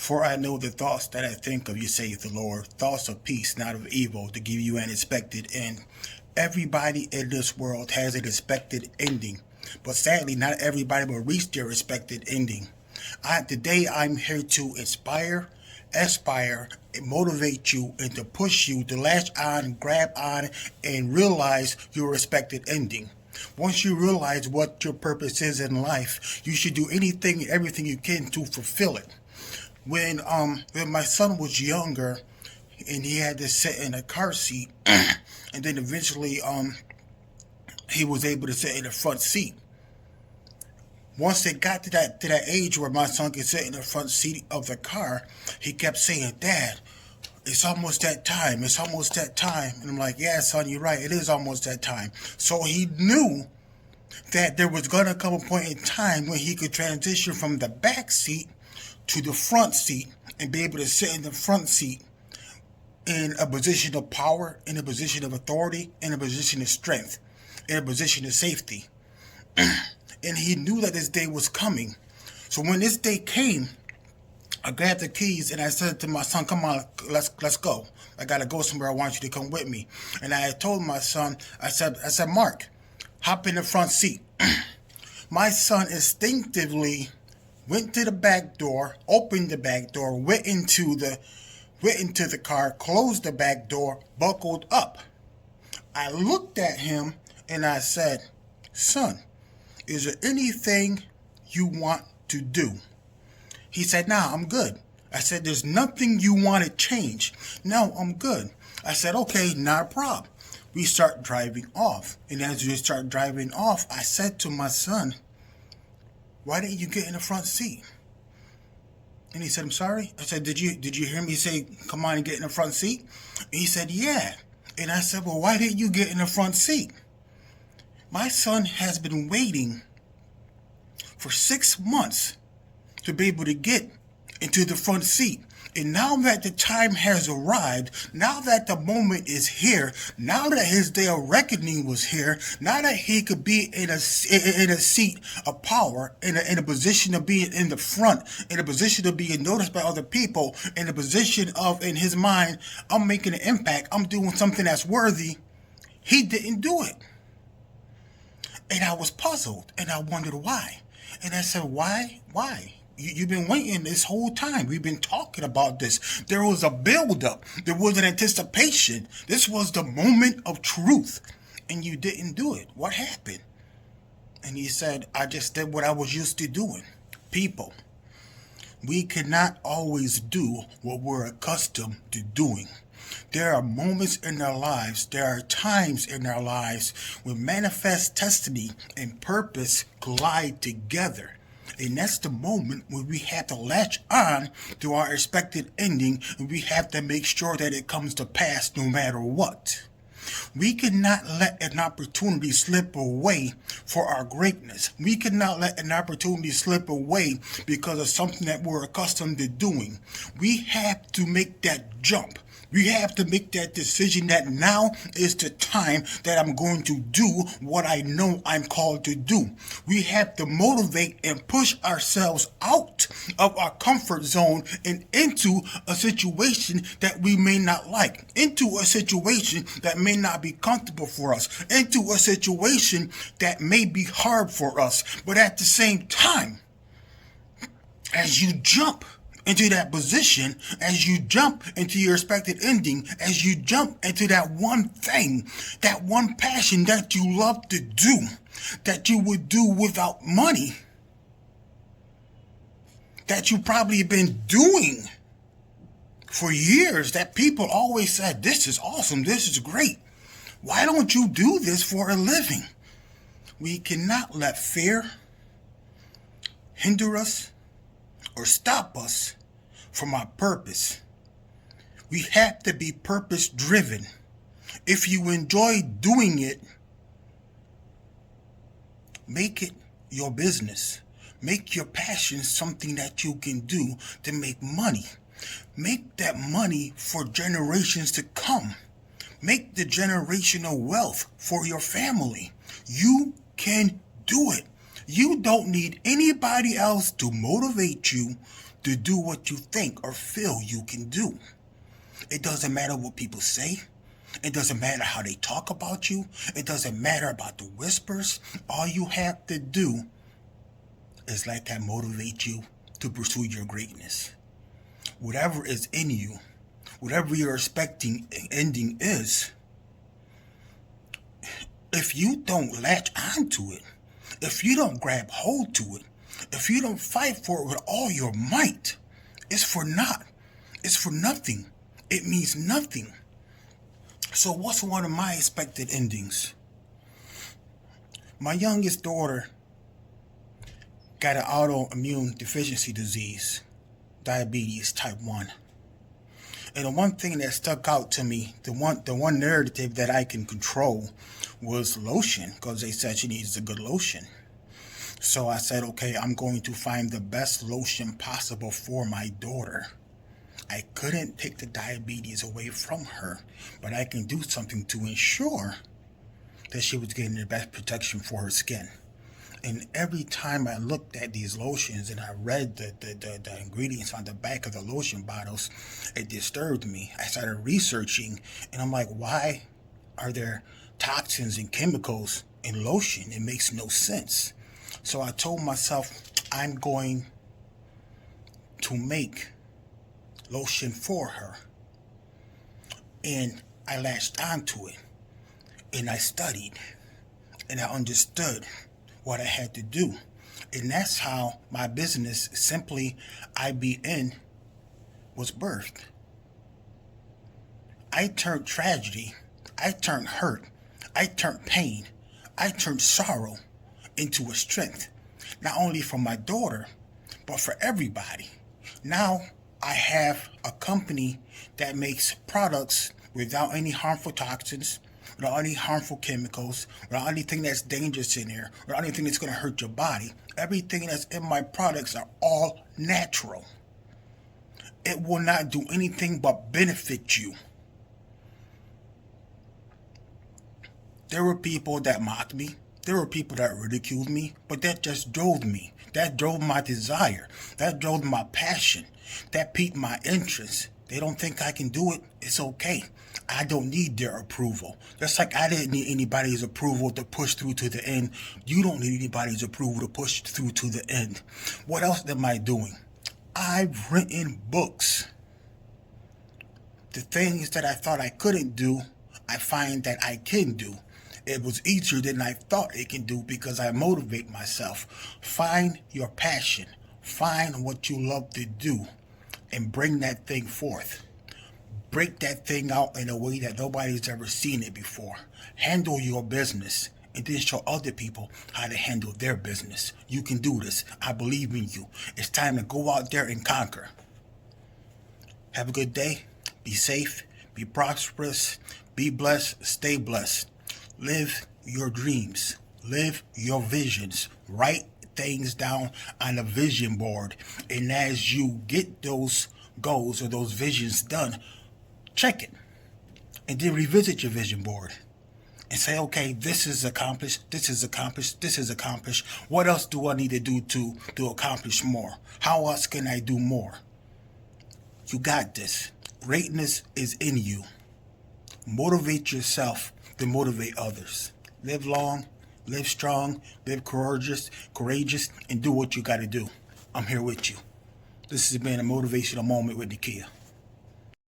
For I know the thoughts that I think of you, saith the Lord, thoughts of peace, not of evil, to give you an expected end. Everybody in this world has an expected ending, but sadly not everybody will reach their expected ending. Today I'm here to inspire, aspire, and motivate you and to push you to latch on, grab on, and realize your expected ending. Once you realize what your purpose is in life, you should do anything and everything you can to fulfill it. When my son was younger and he had to sit in a car seat and then eventually he was able to sit in the front seat. Once it got to that age where my son could sit in the front seat of the car, he kept saying, "Dad, it's almost that time. It's almost that time." And I'm like, "Yeah, son, you're right. It is almost that time." So he knew that there was going to come a point in time when he could transition from the back seat to the front seat and be able to sit in the front seat in a position of power, in a position of authority, in a position of strength, in a position of safety. And he knew that this day was coming. So when this day came, I grabbed the keys and I said to my son, "Come on, let's go. I gotta go somewhere. I want you to come with me." And I had told my son, I said, "Mark, hop in the front seat." My son instinctively went to the back door, opened the back door, went into the car, closed the back door, buckled up. I looked at him and I said, "Son, is there anything you want to do?" He said, "Nah, I'm good." I said, "There's nothing you want to change?" "No, I'm good." I said, "Okay, not a problem." We start driving off. And as we start driving off, I said to my son, "Why didn't you get in the front seat?" And he said, "I'm sorry." I said, Did you hear me say, come on and get in the front seat?" And he said, "Yeah." And I said, "Well, why didn't you get in the front seat?" My son has been waiting for 6 months to be able to get into the front seat. And now that the time has arrived, now that the moment is here, now that his day of reckoning was here, now that he could be in a seat of power, in a position of being in the front, in a position of being noticed by other people, in a position of, in his mind, I'm making an impact, I'm doing something that's worthy, he didn't do it. And I was puzzled and I wondered why. And I said, why? You've been waiting this whole time. We've been talking about this. There was a build-up. There was an anticipation. This was the moment of truth. And you didn't do it. What happened? And he said, "I just did what I was used to doing." People, we cannot always do what we're accustomed to doing. There are moments in our lives, there are times in our lives when manifest destiny and purpose collide together. And that's the moment when we have to latch on to our expected ending, and we have to make sure that it comes to pass no matter what. We cannot let an opportunity slip away for our greatness. We cannot let an opportunity slip away because of something that we're accustomed to doing. We have to make that jump. We have to make that decision that now is the time that I'm going to do what I know I'm called to do. We have to motivate and push ourselves out of our comfort zone and into a situation that we may not like, into a situation that may not be comfortable for us, into a situation that may be hard for us. But at the same time, as you jump into that position, as you jump into your expected ending, as you jump into that one thing, that one passion that you love to do, that you would do without money, that you probably have been doing for years, that people always said, "This is awesome, this is great. Why don't you do this for a living?" We cannot let fear hinder us or stop us from our purpose. We have to be purpose driven. If you enjoy doing it, make it your business. Make your passion something that you can do to make money. Make that money for generations to come. Make the generational wealth for your family. You can do it. You don't need anybody else to motivate you to do what you think or feel you can do. It doesn't matter what people say. It doesn't matter how they talk about you. It doesn't matter about the whispers. All you have to do is let that motivate you to pursue your greatness. Whatever is in you, whatever you're expecting ending is, if you don't latch onto it, if you don't grab hold to it, if you don't fight for it with all your might, it's for naught. It's for nothing. It means nothing. So what's one of my expected endings? My youngest daughter got an autoimmune deficiency disease, diabetes type 1. And the one thing that stuck out to me, the one narrative that I can control was lotion, because they said she needs a good lotion. So I said, okay, I'm going to find the best lotion possible for my daughter. I couldn't take the diabetes away from her, but I can do something to ensure that she was getting the best protection for her skin. And every time I looked at these lotions and I read the ingredients on the back of the lotion bottles, it disturbed me. I started researching, and I'm like, why are there toxins and chemicals in lotion? It makes no sense. So I told myself, I'm going to make lotion for her. And I latched onto it, and I studied, and I understood what I had to do. And that's how my business, Simply IBN, was birthed. I turned tragedy, I turned hurt, I turned pain, I turned sorrow into a strength, not only for my daughter, but for everybody. Now I have a company that makes products without any harmful toxins, without any harmful chemicals, without anything that's dangerous in there, without anything that's going to hurt your body. Everything that's in my products are all natural. It will not do anything but benefit you. There were people that mocked me. There were people that ridiculed me, but that just drove me. That drove my desire. That drove my passion. That piqued my interest. They don't think I can do it. It's okay. I don't need their approval. Just like I didn't need anybody's approval to push through to the end, you don't need anybody's approval to push through to the end. What else am I doing? I've written books. The things that I thought I couldn't do, I find that I can do. It was easier than I thought it can do because I motivate myself. Find your passion. Find what you love to do and bring that thing forth. Break that thing out in a way that nobody's ever seen it before. Handle your business and then show other people how to handle their business. You can do this. I believe in you. It's time to go out there and conquer. Have a good day. Be safe. Be prosperous. Be blessed. Stay blessed. Live your dreams. Live your visions. Write things down on a vision board. And as you get those goals or those visions done, check it. And then revisit your vision board. And say, okay, this is accomplished, this is accomplished, this is accomplished. What else do I need to do to accomplish more? How else can I do more? You got this. Greatness is in you. Motivate yourself to motivate others. Live long, live strong, live courageous, and do what you got to do. I'm here with you. This has been a motivational moment with Nakia.